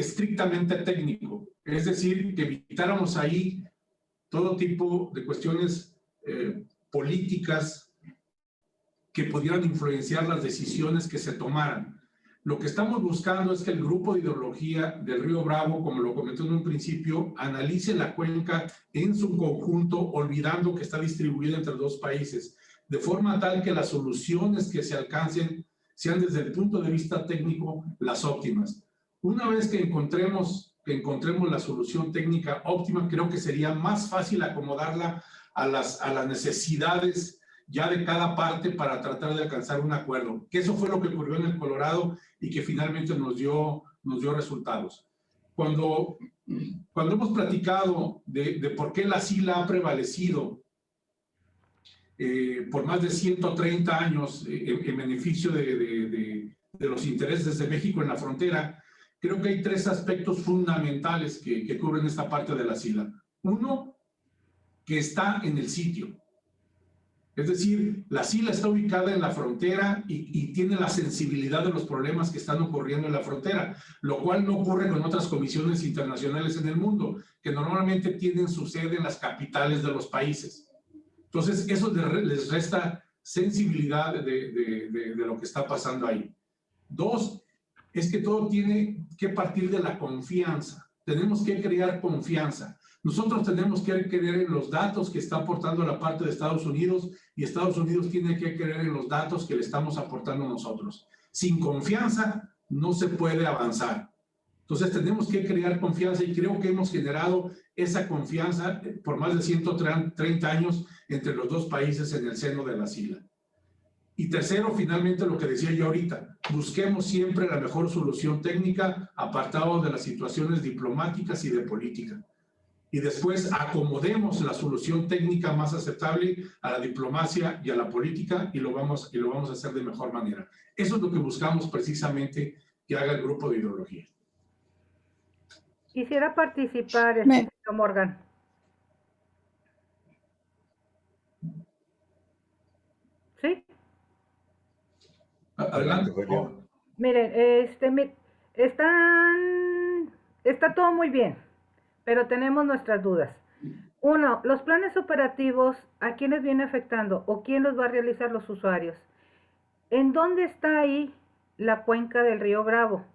estrictamente técnico, es decir, que evitáramos ahí todo tipo de cuestiones políticas que pudieran influenciar las decisiones que se tomaran. Lo que estamos buscando es que el grupo de ideología del Río Bravo, como lo comenté en un principio, analice la cuenca en su conjunto, olvidando que está distribuida entre dos países, de forma tal que las soluciones que se alcancen sean desde el punto de vista técnico las óptimas. Una vez que encontremos la solución técnica óptima, creo que sería más fácil acomodarla a las necesidades ya de cada parte para tratar de alcanzar un acuerdo. Que eso fue lo que ocurrió en el Colorado y que finalmente nos dio resultados. Cuando hemos platicado de por qué la SILA ha prevalecido por más de 130 años en beneficio de los intereses de México en la frontera, creo que hay tres aspectos fundamentales que cubren esta parte de la SILA. Uno, que está en el sitio. Es decir, la SILA está ubicada en la frontera y tiene la sensibilidad de los problemas que están ocurriendo en la frontera, lo cual no ocurre con otras comisiones internacionales en el mundo, que normalmente tienen su sede en las capitales de los países. Entonces, eso les resta sensibilidad de lo que está pasando ahí. Dos, es que todo tiene que partir de la confianza. Tenemos que crear confianza. Nosotros tenemos que creer en los datos que está aportando la parte de Estados Unidos y Estados Unidos tiene que creer en los datos que le estamos aportando nosotros. Sin confianza no se puede avanzar. Entonces tenemos que crear confianza y creo que hemos generado esa confianza por más de 130 años entre los dos países en el seno de la SILA. Y tercero, finalmente, lo que decía yo ahorita, busquemos siempre la mejor solución técnica apartado de las situaciones diplomáticas y de política. Y después acomodemos la solución técnica más aceptable a la diplomacia y a la política y lo vamos a hacer de mejor manera. Eso es lo que buscamos precisamente que haga el grupo de ideología. Quisiera participar, señor Morgan. ¿Sí? Adelante. Miren, está todo muy bien, pero tenemos nuestras dudas. Uno, los planes operativos, ¿a quiénes viene afectando o quién los va a realizar los usuarios? ¿En dónde está ahí la cuenca del Río Bravo?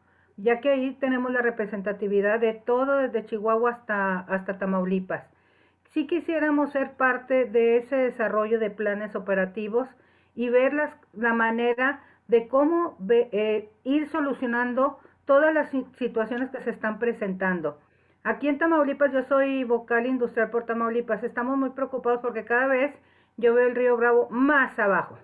Ya que ahí tenemos la representatividad de todo, desde Chihuahua hasta Tamaulipas. Sí quisiéramos ser parte de ese desarrollo de planes operativos y ver la manera de cómo ir solucionando todas las situaciones que se están presentando. Aquí en Tamaulipas, yo soy vocal industrial por Tamaulipas, estamos muy preocupados porque cada vez yo veo el Río Bravo más abajo.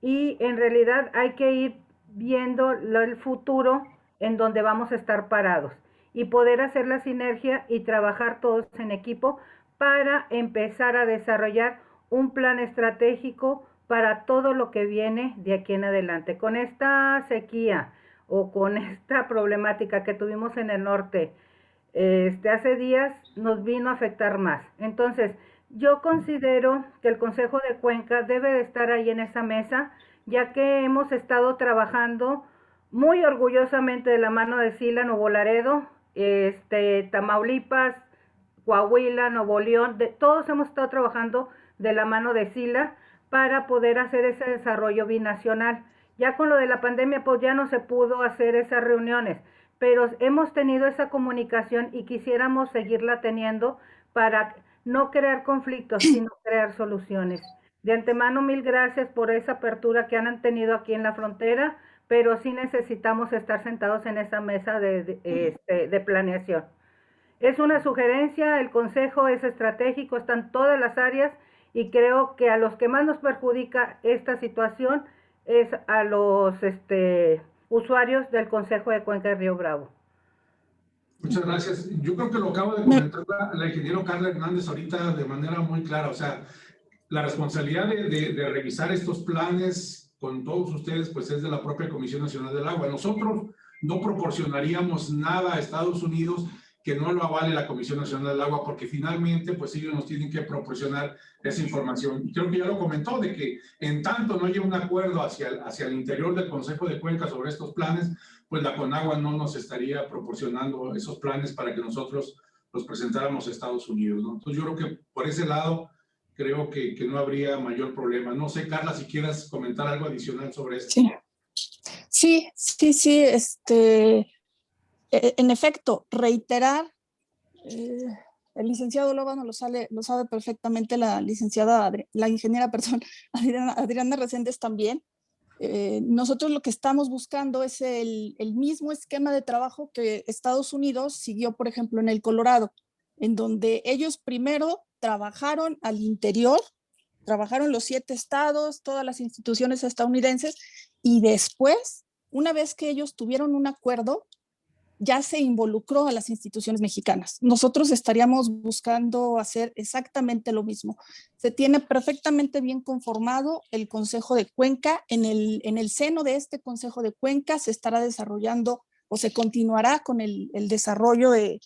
Y en realidad hay que ir viendo el futuro en donde vamos a estar parados y poder hacer la sinergia y trabajar todos en equipo para empezar a desarrollar un plan estratégico para todo lo que viene de aquí en adelante. Con esta sequía o con esta problemática que tuvimos en el norte, hace días nos vino a afectar más. Entonces, yo considero que el Consejo de Cuenca debe de estar ahí en esa mesa, ya que hemos estado trabajando muy orgullosamente de la mano de SILA, Nuevo Laredo, Tamaulipas, Coahuila, Nuevo León, todos hemos estado trabajando de la mano de SILA para poder hacer ese desarrollo binacional. Ya con lo de la pandemia, pues ya no se pudo hacer esas reuniones, pero hemos tenido esa comunicación y quisiéramos seguirla teniendo para no crear conflictos, sino crear soluciones. De antemano, mil gracias por esa apertura que han tenido aquí en la frontera, pero sí necesitamos estar sentados en esa mesa de planeación. Es una sugerencia, el consejo es estratégico, están todas las áreas y creo que a los que más nos perjudica esta situación es a los usuarios del Consejo de Cuenca de Río Bravo. Muchas gracias. Yo creo que lo acabo de comentar la ingeniero Carla Hernández ahorita de manera muy clara. O sea, la responsabilidad de revisar estos planes con todos ustedes, pues es de la propia Comisión Nacional del Agua. Nosotros no proporcionaríamos nada a Estados Unidos que no lo avale la Comisión Nacional del Agua, porque finalmente pues ellos nos tienen que proporcionar esa información. Y creo que ya lo comentó, de que en tanto no haya un acuerdo hacia el interior del Consejo de Cuenca sobre estos planes, pues la CONAGUA no nos estaría proporcionando esos planes para que nosotros los presentáramos a Estados Unidos, ¿no? Entonces yo creo que por ese lado creo que no habría mayor problema. No sé, Carla, si quieras comentar algo adicional sobre esto. Sí. En efecto, reiterar, el licenciado Lóbano lo sabe perfectamente, la ingeniera Adriana Reséndez también. Nosotros lo que estamos buscando es el mismo esquema de trabajo que Estados Unidos siguió, por ejemplo, en el Colorado, en donde ellos primero trabajaron al interior, trabajaron los 7 estados, todas las instituciones estadounidenses, y después, una vez que ellos tuvieron un acuerdo, ya se involucró a las instituciones mexicanas. Nosotros estaríamos buscando hacer exactamente lo mismo. Se tiene perfectamente bien conformado el Consejo de Cuenca. En el seno de este Consejo de Cuenca se estará desarrollando o se continuará con el desarrollo de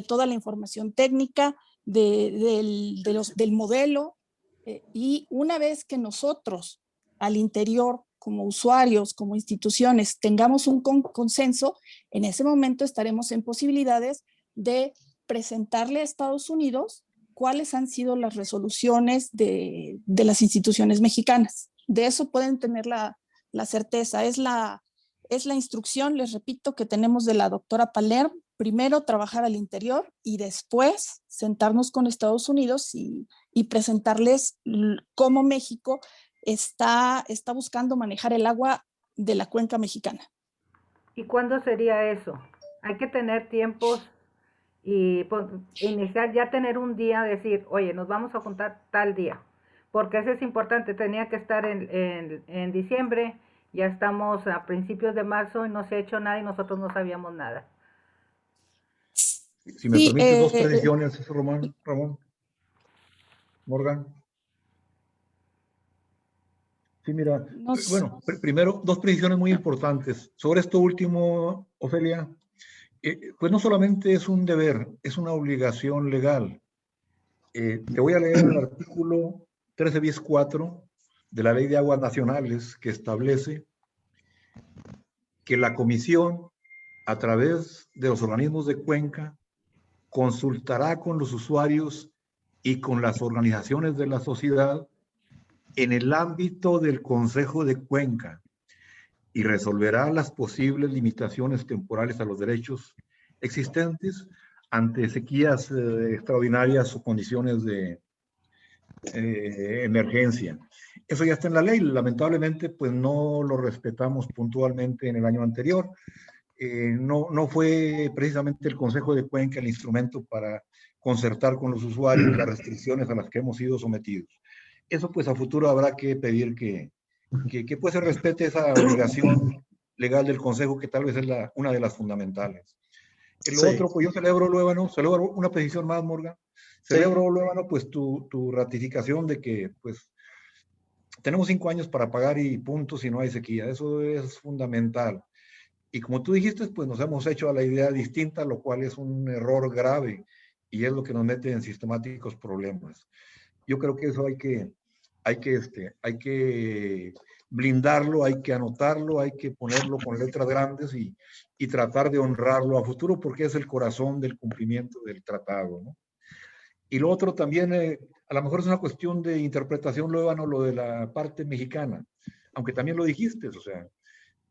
toda la información técnica, del modelo. Y una vez que nosotros al interior, como usuarios, como instituciones, tengamos un consenso, en ese momento estaremos en posibilidades de presentarle a Estados Unidos cuáles han sido las resoluciones de las instituciones mexicanas. De eso pueden tener la certeza. Es la instrucción, les repito, que tenemos de la doctora Palerm. Primero trabajar al interior y después sentarnos con Estados Unidos y presentarles cómo México está buscando manejar el agua de la cuenca mexicana. ¿Y cuándo sería eso? Hay que tener tiempos y pues, iniciar, ya tener un día, decir, oye, nos vamos a juntar tal día, porque eso es importante. Tenía que estar en diciembre, ya estamos a principios de marzo y no se ha hecho nada y nosotros no sabíamos nada. Si me permites 2 precisiones, Ramón, Morgan. Sí, mira, bueno, primero 2 precisiones muy importantes. Sobre esto último, Ofelia, pues no solamente es un deber, es una obligación legal. Te voy a leer el artículo 13 bis 4 de la Ley de Aguas Nacionales, que establece que la Comisión, a través de los organismos de cuenca, consultará con los usuarios y con las organizaciones de la sociedad en el ámbito del Consejo de Cuenca y resolverá las posibles limitaciones temporales a los derechos existentes ante sequías extraordinarias o condiciones de emergencia. Eso ya está en la ley. Lamentablemente, pues no lo respetamos puntualmente en el año anterior. No fue precisamente el Consejo de Cuenca el instrumento para concertar con los usuarios las restricciones a las que hemos sido sometidos. Eso pues a futuro habrá que pedir que pues se respete esa obligación legal del Consejo, que tal vez es una de las fundamentales. El otro, pues yo celebro una petición más, Morgan. Celebro, Luébano, pues tu ratificación de que pues tenemos 5 años para pagar y punto si no hay sequía. Eso es fundamental. Y como tú dijiste, pues nos hemos hecho a la idea distinta, lo cual es un error grave y es lo que nos mete en sistemáticos problemas. Yo creo que eso hay que blindarlo, hay que anotarlo, hay que ponerlo con letras grandes y tratar de honrarlo a futuro, porque es el corazón del cumplimiento del tratado, ¿no? Y lo otro también, a lo mejor es una cuestión de interpretación, lo de la parte mexicana, aunque también lo dijiste, o sea,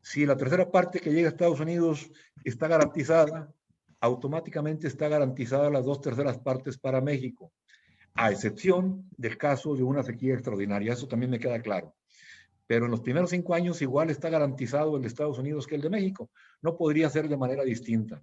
si la tercera parte que llega a Estados Unidos está garantizada, automáticamente está garantizada las 2 terceras partes para México, a excepción del caso de una sequía extraordinaria. Eso también me queda claro. Pero en los primeros 5 años igual está garantizado el de Estados Unidos que el de México. No podría ser de manera distinta.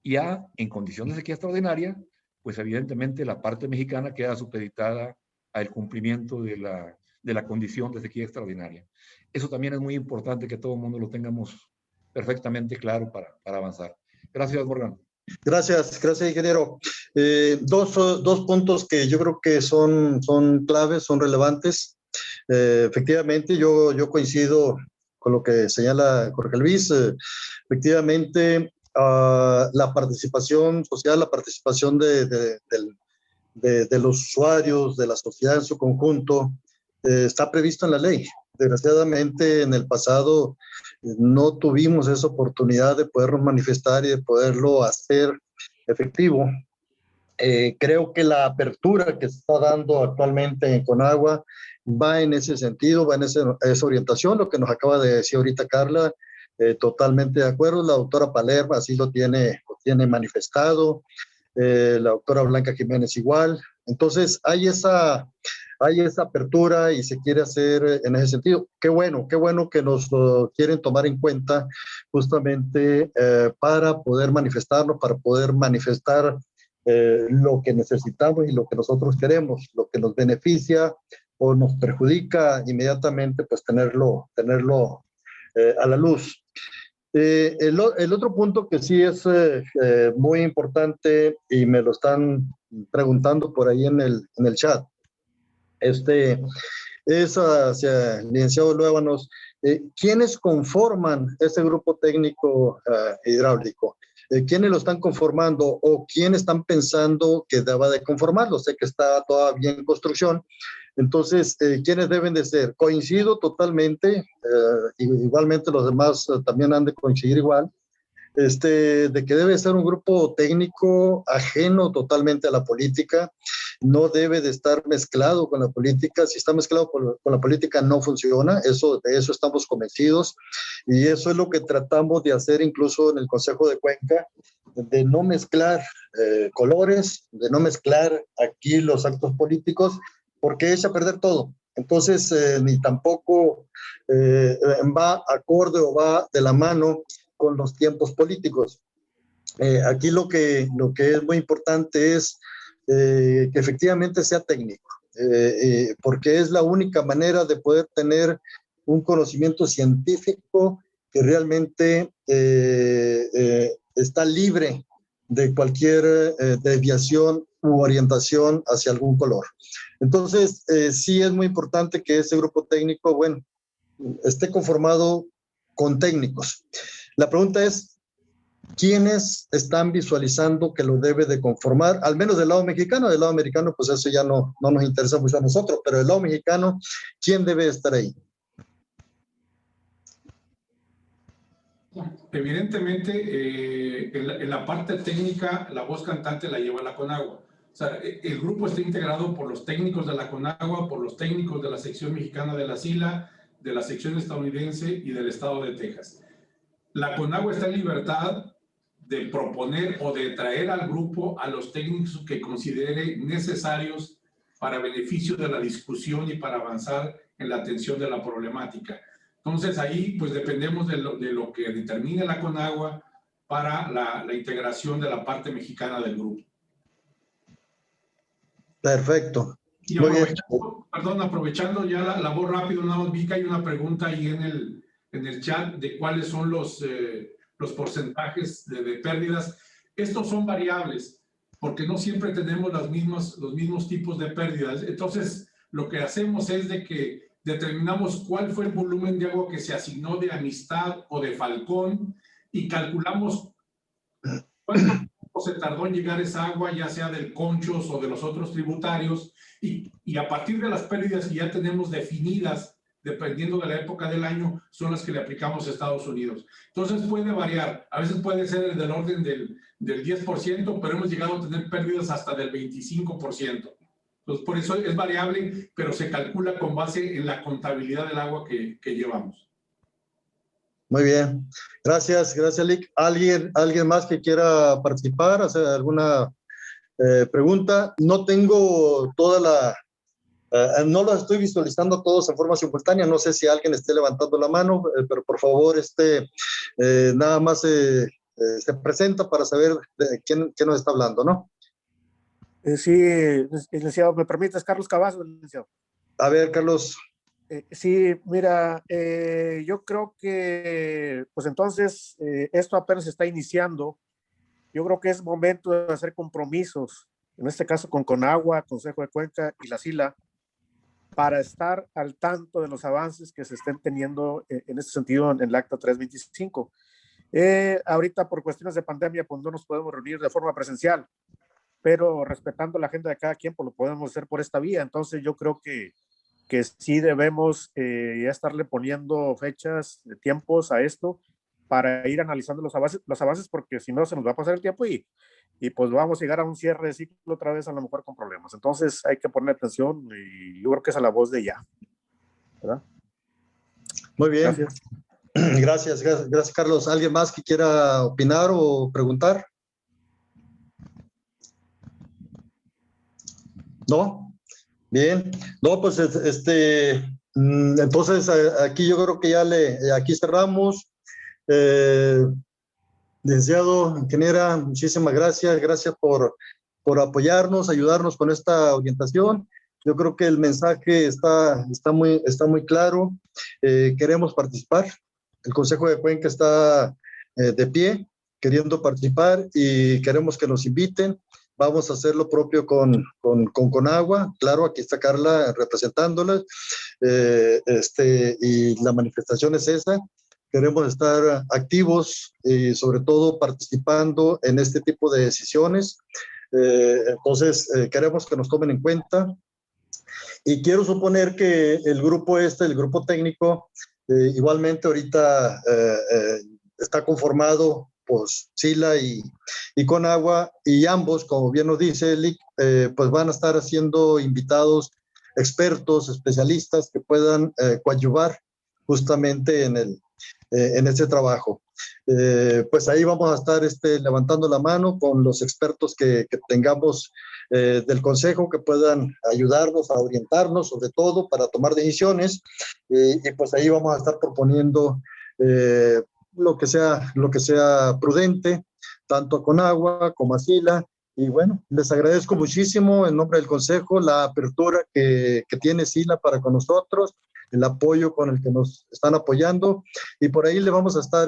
Y ya en condición de sequía extraordinaria, pues evidentemente la parte mexicana queda supeditada al cumplimiento de la condición de sequía extraordinaria. Eso también es muy importante que todo el mundo lo tengamos perfectamente claro para avanzar. Gracias, Morgan. Gracias, ingeniero. 2 puntos que yo creo que son claves, son relevantes. Efectivamente, yo coincido con lo que señala Jorge Luis. Efectivamente, la participación social, la participación de los usuarios, de la sociedad en su conjunto, está previsto en la ley. Desgraciadamente, en el pasado no tuvimos esa oportunidad de podernos manifestar y de poderlo hacer efectivo. Creo que la apertura que se está dando actualmente en Conagua va en ese sentido, va en esa orientación, lo que nos acaba de decir ahorita Carla, totalmente de acuerdo. La doctora Palermo así lo tiene manifestado, la doctora Blanca Jiménez igual. Entonces hay esa apertura y se quiere hacer en ese sentido. Qué bueno que nos quieren tomar en cuenta justamente para poder manifestarnos, para poder manifestar lo que necesitamos y lo que nosotros queremos, lo que nos beneficia o nos perjudica inmediatamente, pues tenerlo a la luz. El otro punto que sí es muy importante y me lo están preguntando por ahí en el chat, es hacia el licenciado Luébanos, ¿quiénes conforman ese grupo técnico hidráulico? ¿Quiénes lo están conformando o quiénes están pensando que deba de conformarlo? Sé que está todavía en construcción. Entonces, ¿quiénes deben de ser? Coincido totalmente, igualmente los demás también han de coincidir igual, de que debe ser un grupo técnico ajeno totalmente a la política, no debe de estar mezclado con la política. Si está mezclado con la política no funciona, de eso estamos convencidos, y eso es lo que tratamos de hacer incluso en el Consejo de Cuenca, de no mezclar colores, de no mezclar aquí los actos políticos, porque echa a perder todo. Entonces, ni tampoco va acorde o va de la mano con los tiempos políticos. Aquí lo que es muy importante es que efectivamente sea técnico, porque es la única manera de poder tener un conocimiento científico que realmente está libre de cualquier desviación u orientación hacia algún color. Entonces, sí es muy importante que ese grupo técnico, bueno, esté conformado con técnicos. La pregunta es, ¿quiénes están visualizando que lo debe de conformar? Al menos del lado mexicano. Del lado americano, pues eso ya no nos interesa mucho a nosotros, pero del lado mexicano, ¿quién debe estar ahí? Evidentemente, en la parte técnica, la voz cantante la lleva la Conagua. O sea, el grupo está integrado por los técnicos de la Conagua, por los técnicos de la sección mexicana de la SILA, de la sección estadounidense y del estado de Texas. La Conagua está en libertad de proponer o de traer al grupo a los técnicos que considere necesarios para beneficio de la discusión y para avanzar en la atención de la problemática. Entonces ahí pues dependemos de lo que determine la Conagua para la integración de la parte mexicana del grupo. Perfecto. Y aprovechando ya la voz rápido, nada más vi que hay una pregunta ahí en el chat de cuáles son los porcentajes de pérdidas. Estos son variables, porque no siempre tenemos los mismos tipos de pérdidas. Entonces, lo que hacemos es de que determinamos cuál fue el volumen de agua que se asignó de Amistad o de Falcón y calculamos cuánto tiempo se tardó en llegar esa agua, ya sea del Conchos o de los otros tributarios, y a partir de las pérdidas que ya tenemos definidas, dependiendo de la época del año, son las que le aplicamos a Estados Unidos. Entonces puede variar, a veces puede ser del orden del 10%, pero hemos llegado a tener pérdidas hasta del 25%. Entonces por eso es variable, pero se calcula con base en la contabilidad del agua que llevamos. Muy bien, gracias Lick. ¿Alguien más que quiera participar, hacer alguna pregunta? No tengo no lo estoy visualizando todos en forma simultánea, no sé si alguien esté levantando la mano, pero por favor, nada más se presenta para saber de quién nos está hablando, ¿no? Sí, licenciado, ¿me permites? Carlos Cavazos, licenciado. A ver, Carlos. Sí, mira, yo creo que, pues entonces, esto apenas está iniciando. Yo creo que es momento de hacer compromisos, en este caso con Conagua, Consejo de Cuenca y la SILA, para estar al tanto de los avances que se estén teniendo en este sentido en el Acta 325. Ahorita por cuestiones de pandemia, pues no nos podemos reunir de forma presencial, pero respetando la agenda de cada quien, pues lo podemos hacer por esta vía. Entonces yo creo que sí debemos ya estarle poniendo fechas, tiempos a esto para ir analizando los avances, porque si no se nos va a pasar el tiempo y pues vamos a llegar a un cierre de ciclo otra vez, a lo mejor con problemas. Entonces hay que poner atención y yo creo que esa es la voz de ya, ¿verdad? Muy bien. Gracias. Gracias, Carlos. ¿Alguien más que quiera opinar o preguntar? ¿No? Bien. No, pues entonces aquí yo creo que ya aquí cerramos. Licenciado, ingeniera, muchísimas gracias. Gracias por apoyarnos, ayudarnos con esta orientación. Yo creo que el mensaje está muy claro. Queremos participar. El Consejo de Cuenca está de pie, queriendo participar y queremos que nos inviten. Vamos a hacer lo propio con Conagua. Claro, aquí está Carla representándola. Y la manifestación es esa. Queremos estar activos y sobre todo participando en este tipo de decisiones. Entonces, queremos que nos tomen en cuenta. Y quiero suponer que el grupo el grupo técnico, igualmente ahorita está conformado por Sila y Conagua, y ambos, como bien nos dice Lic, pues van a estar haciendo invitados expertos, especialistas que puedan coadyuvar justamente en este trabajo. Pues ahí vamos a estar levantando la mano con los expertos que tengamos del Consejo, que puedan ayudarnos a orientarnos, sobre todo para tomar decisiones, y pues ahí vamos a estar proponiendo lo que sea prudente, tanto a Conagua como a Sila. Y bueno, les agradezco muchísimo en nombre del Consejo la apertura que tiene Sila para con nosotros, el apoyo con el que nos están apoyando, y por ahí le vamos a estar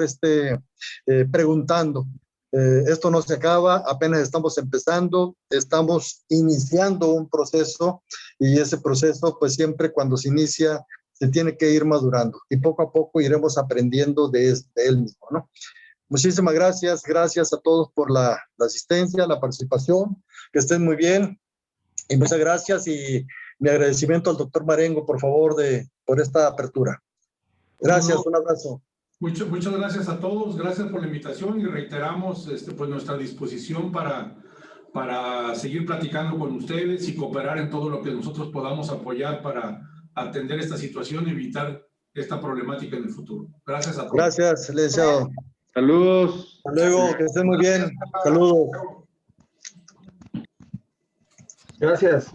preguntando. Esto no se acaba, apenas estamos empezando, estamos iniciando un proceso, y ese proceso pues siempre cuando se inicia se tiene que ir madurando y poco a poco iremos aprendiendo de él mismo, ¿no? Muchísimas gracias a todos por la asistencia, la participación, que estén muy bien y muchas gracias, y mi agradecimiento al doctor Marengo, por favor, por esta apertura. Gracias, un abrazo. Muchas gracias a todos, gracias por la invitación y reiteramos pues nuestra disposición para seguir platicando con ustedes y cooperar en todo lo que nosotros podamos apoyar para atender esta situación y evitar esta problemática en el futuro. Gracias a todos. Gracias, licenciado. Saludos. Hasta luego, que estén muy bien. Saludos. Gracias.